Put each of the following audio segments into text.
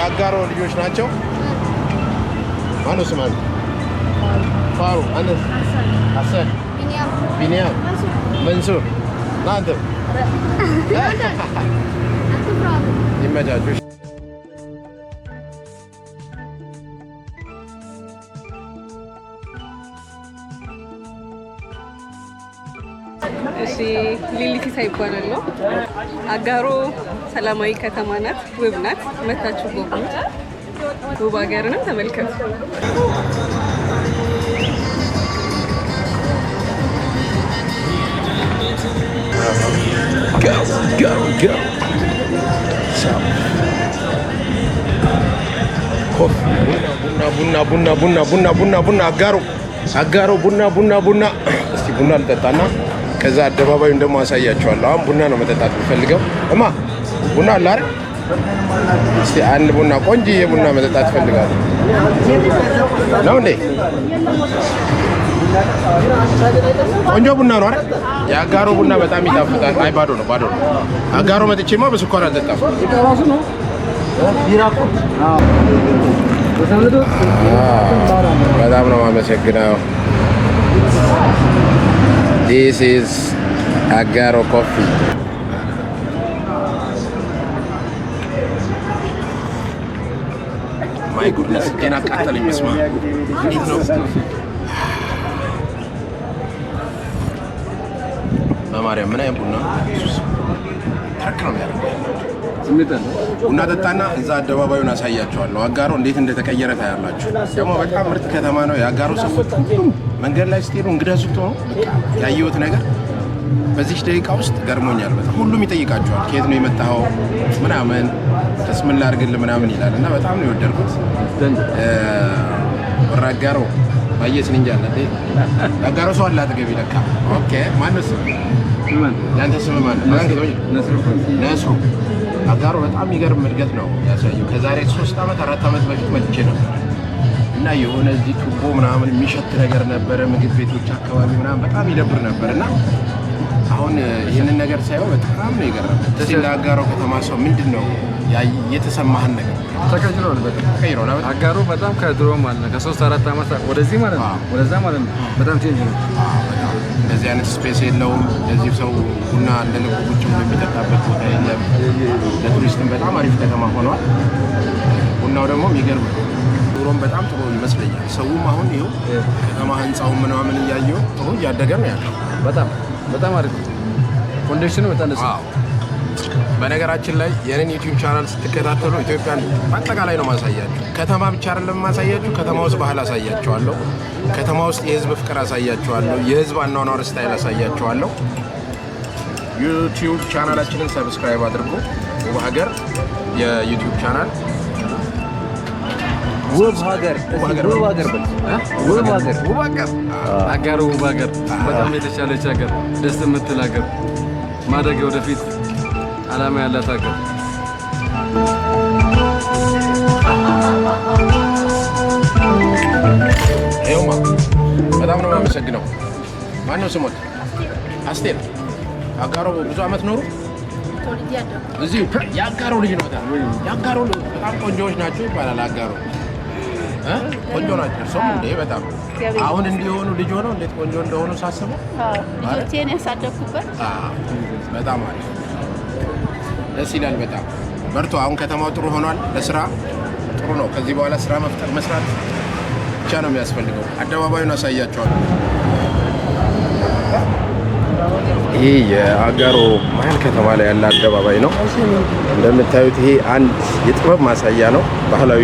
ያጋሮ ልጆች ናቸው። ማነው ስማን? ፋሩ አነስ ሐሰን ቢኒያም መንሱር ናንተ ይመቻችሁ። እሺ ሊሊቲሳ ይባላል ነው። አጋሮ ሰላማዊ ከተማ ናት፣ ውብ ናት። መታችሁ ጎብኙት። ውብ ሀገርንም ተመልከቱ። ቡና አጋሮ ቡና እስቲ ቡና ልጠጣና ከዛ አደባባዩን ደግሞ አሳያቸዋለሁ። አሁን ቡና ነው መጠጣት የምፈልገው። እማ ቡና አለ አይደል? እስቲ አንድ ቡና ቆንጆዬ ቡና መጠጣት እፈልጋለሁ። ነው እንዴ? ቆንጆ ቡና ነው አይደል? የአጋሮ ቡና በጣም ይጣፍጣል። አይ ባዶ ነው። አጋሮ መጥቼማ በስኳር አልጠጣም። በጣም ነው የማመሰግነው። This is Agaro coffee. My goodness, can I cut the misma? Mamaria, mana yang punya? Terkenal ya. ቡና ጠጣና እዛ አደባባዩን አሳያቸዋለሁ። አጋሮ እንዴት እንደተቀየረ ታያላችሁ። ደግሞ በጣም ምርጥ ከተማ ነው። የአጋሮ ሰዎች መንገድ ላይ ስትሄዱ እንግዳ ስትሆኑ ያየሁት ነገር በዚህ ደቂቃ ውስጥ ገርሞኛል በጣም። ሁሉም ይጠይቃቸዋል፣ ከየት ነው የመጣኸው ምናምን፣ ምን ላድርግልህ ምናምን ይላል እና በጣም ነው የወደድኩት። ወራጋሮ ባየስ እንጃ አለ አጋሮ ሰው አለ አጠገቤ ለካ። ኦኬ ማነው ስም? ያንተ ስም ማነው? ነስሩ። አጋሮ በጣም የሚገርም እድገት ነው ያሳየው። ከዛሬ 3 ዓመት 4 ዓመት በፊት መጥቼ ነበር እና የሆነ እዚህ ቱቦ ምናምን የሚሸት ነገር ነበረ፣ ምግብ ቤቶች አካባቢ ምናምን በጣም ይደብር ነበር እና አሁን ይህንን ነገር ሳይሆን በጣም ነው የገረመኝ። ስለዚህ ለአጋሮ ከተማ ሰው ምንድነው የተሰማህን ነገር? ተቀይሯል። አጋሮ በጣም ከድሮ ማለት ነው ከ3-4 ዓመት ወደዚህ ማለት ነው ወደዛ ማለት ነው በጣም ቼንጅ ነው። እንደዚህ አይነት ስፔስ የለውም። እንደዚህ ሰው ቡና እንደ ልቡ ቁጭ ብሎ የሚጠጣበት ቦታ የለም። ለቱሪስትም በጣም አሪፍ ከተማ ሆኗል። ቡናው ደግሞ የሚገርም ነው። ኑሮም በጣም ጥሩ ይመስለኛል። ሰውም አሁን ይኸው ከተማ ህንፃው ምናምን እያየው ጥሩ እያደገ ነው ያለው። በጣም አሪፍ ኮንዲሽኑ በጣም ደስ ይላል። በነገራችን ላይ የኔን ዩቲዩብ ቻናል ስትከታተሉ ኢትዮጵያን በአጠቃላይ ነው ማሳያችሁ። ከተማ ብቻ አይደለም ማሳያችሁ፣ ከተማ ውስጥ ባህል አሳያችኋለሁ፣ ከተማ ውስጥ የህዝብ ፍቅር አሳያችኋለሁ፣ የህዝብ አኗኗር ስታይል አሳያችኋለሁ። ዩቲዩብ ቻናላችንን ሰብስክራይብ አድርጉ። ውብ ሀገር የዩቲዩብ ቻናል ውብ ሀገር አጋሮ ውብ ሀገር በጣም የተሻለች ሀገር፣ ደስ የምትል ሀገር፣ ማደግ ወደፊት አላማ ያላት ሀገር። ይኸውማ በጣም ነው የማመሰግነው። ማነው ስሞት? አስቴር። አጋሮ ብዙ ዓመት ኖሩ? እዚሁ የአጋሮ ልጅ ነው። የአጋሮ በጣም ቆንጆዎች ናቸው ይባላል። አጋሮ ቆንጆ ናቸው። ሰው እንዴ በጣም አሁን እንዲሆኑ ልጅ ሆነው እንዴት ቆንጆ እንደሆኑ ሳስበው ልጆቼን ያሳደግኩበት በጣም አሪፍ ደስ ይላል። በጣም በርቱ። አሁን ከተማው ጥሩ ሆኗል። ለስራ ጥሩ ነው። ከዚህ በኋላ ስራ መፍጠር መስራት ብቻ ነው የሚያስፈልገው። አደባባዩን አሳያቸዋለሁ። ይህ የአጋሮ መሀል ከተማ ላይ ያለ አደባባይ ነው። እንደምታዩት ይሄ አንድ የጥበብ ማሳያ ነው። ባህላዊ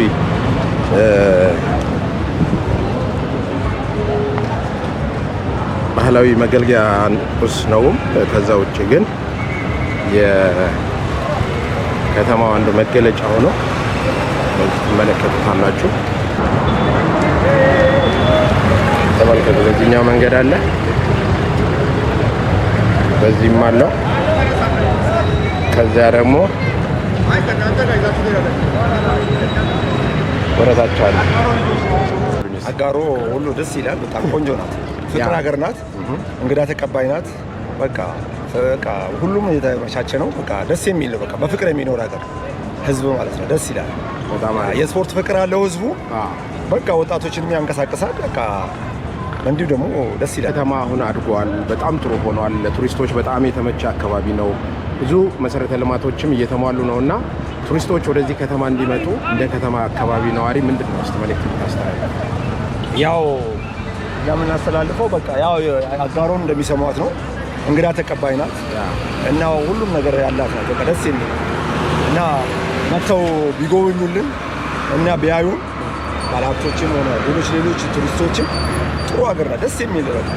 መገልገያ ቁስ ነው። ከዛ ውጭ ግን የከተማው አንድ መገለጫ ሆኖ ትመለከቱታላችሁ። ተመልከቱ። በዚህኛው መንገድ አለ፣ በዚህም አለው። ከዚያ ደግሞ ወረታች አለ። አጋሮ ሁሉ ደስ ይላል። በጣም ቆንጆ ናት። ፍቅር ሀገር ናት። እንግዳ ተቀባይ ናት። በቃ ሁሉም የተመቻቸ ነው። በቃ ደስ የሚል በቃ በፍቅር የሚኖር ሀገር ህዝብ ማለት ነው። ደስ ይላል። በጣም የስፖርት ፍቅር አለው ህዝቡ። በቃ ወጣቶችንም ያንቀሳቅሳል። በቃ እንዲሁ ደግሞ ደስ ይላል። ከተማ አሁን አድጓል። በጣም ጥሩ ሆኗል። ለቱሪስቶች በጣም የተመቸ አካባቢ ነው። ብዙ መሰረተ ልማቶችም እየተሟሉ ነውና ቱሪስቶች ወደዚህ ከተማ እንዲመጡ እንደ ከተማ አካባቢ ነዋሪ ምንድን ነው መልእክት የምታስተላልፈው? ያው የምናስተላልፈው በቃ ያው አጋሮን እንደሚሰሟት ነው። እንግዳ ተቀባይ ናት እና ሁሉም ነገር ያላት ናት። በቃ ደስ የሚል እና መጥተው ቢጎበኙልን እና ቢያዩን ባለሀብቶችም ሆነ ሌሎች ቱሪስቶችም ጥሩ ሀገር ናት። ደስ የሚል በቃ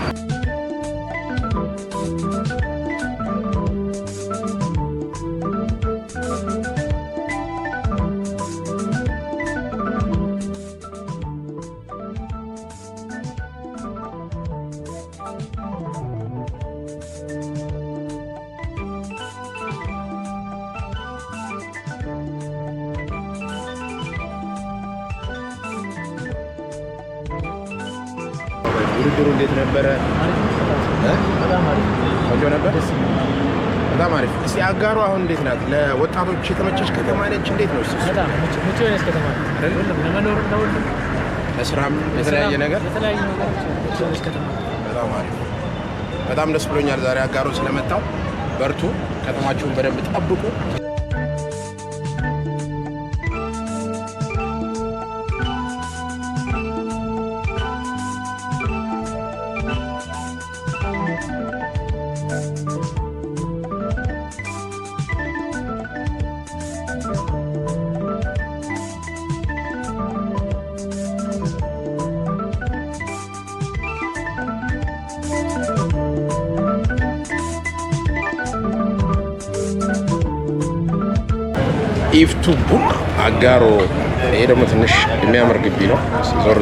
ውድድሩ እንዴት ነበረ? ቆንጆ ነበር። በጣም አሪፍ። እስቲ አጋሮ አሁን እንዴት ናት? ለወጣቶች የተመቸች ከተማ ነች? እንዴት ነው? በጣም ምቹ የሆነች ከተማ ነች። ለመኖር ለሁሉም ለስራም የተለያየ ነገር ከተማ። በጣም አሪፍ። በጣም ደስ ብሎኛል ዛሬ አጋሮ ስለመጣው። በርቱ፣ ከተማችሁን በደንብ ጠብቁ። ኢፍቱ ቡና አጋሮ። ይሄ ደግሞ ትንሽ የሚያምር ግቢ ነው።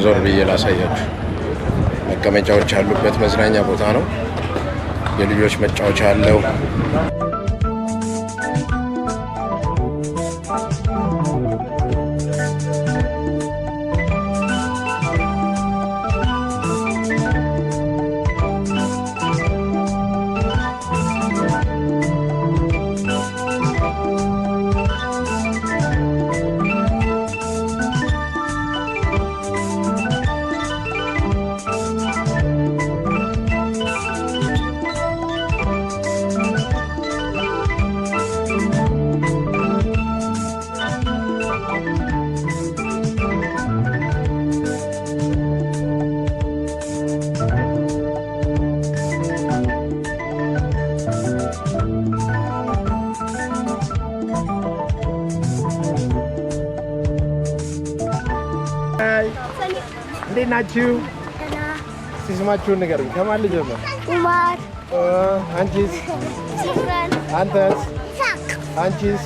ዞር ብዬ ላሳያችሁ። መቀመጫዎች ያሉበት መዝናኛ ቦታ ነው። የልጆች መጫወቻ አለው። እንዴት ናችሁ? ስማችሁን ንገሩኝ። ከማን ልጀምር? ኡማር። አንቺስ? ሲፍራን። አንተስ? አንቺስ?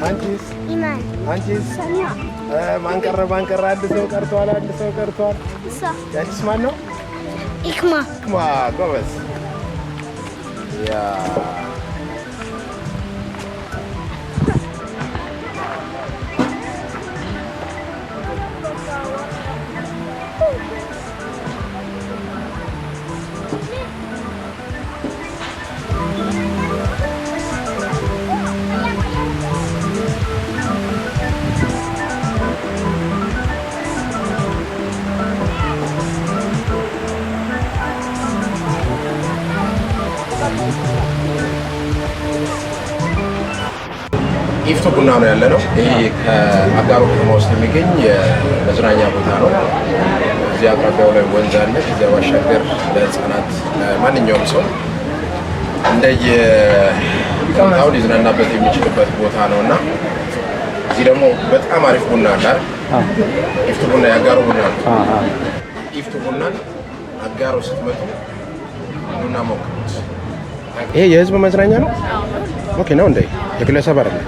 አንቺስ? ኢማን። አንቺስ? ሰሚያ። ማን ቀረ? አንድ ሰው ቀርቷል። ያንቺስ ማን ነው? ኢክማ። ጎበዝ። ያ ኢፍቱ ቡና ነው ያለነው። ይሄ ከአጋሮ ከተማ ውስጥ የሚገኝ የመዝናኛ ቦታ ነው። እዚህ አቅራቢያው ላይ ወንዝ አለ። ከዚያ ባሻገር ለህፃናት ማንኛውም ሰው እንደየ ሁኔታው ሊዝናናበት የሚችልበት ቦታ ነው እና እዚህ ደግሞ በጣም አሪፍ ቡና አለ። ኢፍቱ ቡና የአጋሮ ቡና ነው። ኢፍቱ ቡናን አጋሮ ስትመጡ ቡና ሞክሩት። ይሄ የህዝብ መዝናኛ ነው። ኦኬ ነው እንዴ? የግለሰብ አይደለም።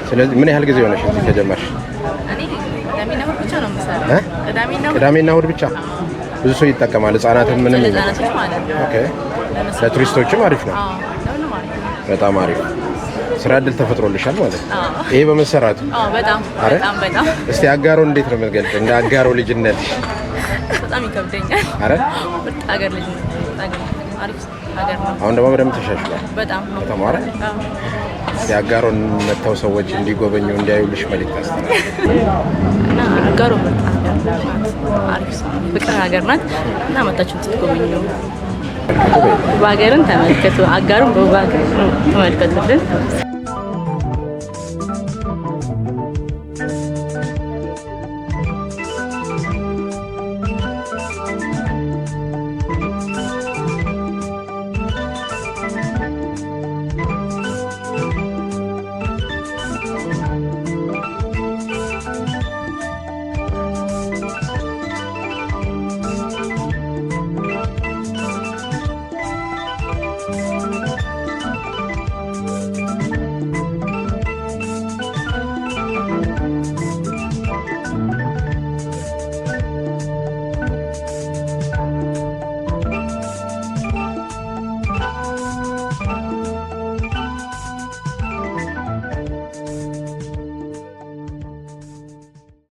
ስለዚህ ምን ያህል ጊዜ ሆነሽ እዚህ ከጀመርሽ? እኔ ቅዳሜና እሑድ ብቻ ነው የምሰራው። ቅዳሜና እሑድ ብቻ። ብዙ ሰው ይጠቀማል። ህጻናትም ምንም ለህጻናቶች ማለት ነው። ኦኬ። ለቱሪስቶችም አሪፍ ነው። ለሁሉም አሪፍ ነው። በጣም አሪፍ ስራ እድል ተፈጥሮልሻል ማለት ነው። ይሄ በመሰራቱ በጣም በጣም። እስቲ አጋሮ እንዴት ነው የምትገልጪ? እንደ አጋሮ ልጅነት በጣም ይከብደኛል። አረ አገር ልጅ ነው። አሪፍ ሀገር ነው። አሁን ደግሞ በደምብ ተሻሽሏል። በጣም ተማረ። የአጋሮን መጥተው ሰዎች እንዲጎበኙ እንዲያዩልሽ መልዕክት አስተላልፍ እና አጋሮ ምርጥ ሀገር ናት። አሪፍ ፍቅር ሀገር ናት እና መጣችሁ ትጎበኙ። ውብ ሀገርን ተመልከቱ። አጋሩን በውብ ሀገር ተመልከቱልን።